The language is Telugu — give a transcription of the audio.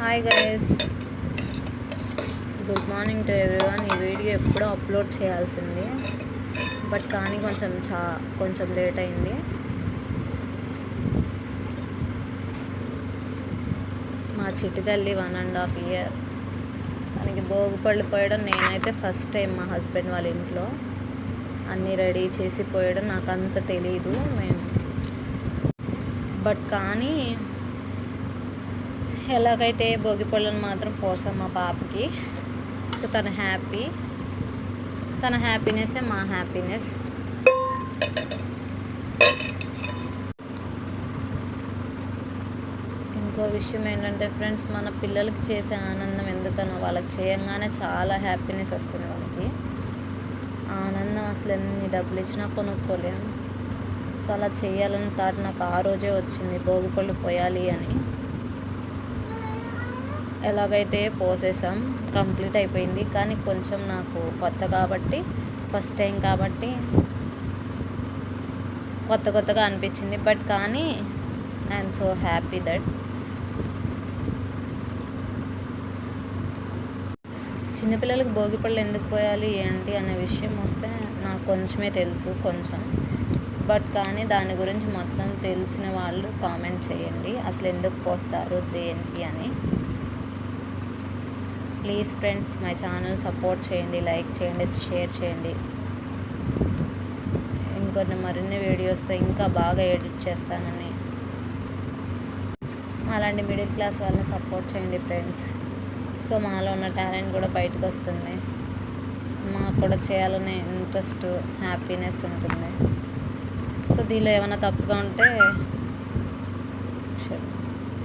Hi guys, good morning to everyone. ఈ వీడియో ఎప్పుడో అప్లోడ్ చేయాల్సింది, బట్ కానీ కొంచెం లేట్ అయింది. మా చిట్టు తల్లి 1.5 year తనకి భోగిపళ్ళు పోయడం నేనైతే ఫస్ట్ టైం మా హస్బెండ్ వాళ్ళ ఇంట్లో అన్నీ రెడీ చేసి పోయడం నాకు అంత తెలీదు బట్ కానీ ఎలాగైతే భోగిపళ్ళను మాత్రం పోసాం మా పాపకి. సో తన హ్యాపీనెస్సే మా హ్యాపీనెస్. ఇంకో విషయం ఏంటంటే ఫ్రెండ్స్, మన పిల్లలకి చేసే ఆనందం ఎందుకనో వాళ్ళకి చేయంగానే చాలా హ్యాపీనెస్ వస్తుంది. వాళ్ళకి ఆనందం అసలు ఎన్ని డబ్బులు ఇచ్చినా కొనుక్కోలేము. సో అలా చేయాలని థాట్ నాకు ఆ రోజే వచ్చింది, భోగిపళ్ళు పోయాలి అని. ఎలాగైతే పోసేసాం, కంప్లీట్ అయిపోయింది. కానీ కొంచెం నాకు కొత్త కాబట్టి, ఫస్ట్ టైం కాబట్టి కొత్తగా అనిపించింది. బట్ కానీ ఐఎమ్ సో హ్యాపీ దట్. చిన్నపిల్లలకు భోగిపళ్ళు ఎందుకు పోయాలి ఏంటి అనే విషయం వస్తే నాకు కొంచెమే తెలుసు, బట్ కానీ దాని గురించి మొత్తం తెలిసిన వాళ్ళు కామెంట్ చేయండి, అసలు ఎందుకు పోస్తారు దేనికి అని. Please friends, my channel support చేయండి, లైక్ చేయండి, షేర్ చేయండి. మరిన్ని వీడియోస్తో ఇంకా బాగా ఎడిట్ చేస్తానని. అలాంటి మిడిల్ క్లాస్ వాళ్ళని సపోర్ట్ చేయండి ఫ్రెండ్స్. సో మాలో ఉన్న టాలెంట్ కూడా బయటకు వస్తుంది, మాకు కూడా చేయాలనే ఇంట్రెస్ట్, హ్యాపీనెస్ ఉంటుంది. సో దీనిలో ఏమైనా తప్పుగా ఉంటే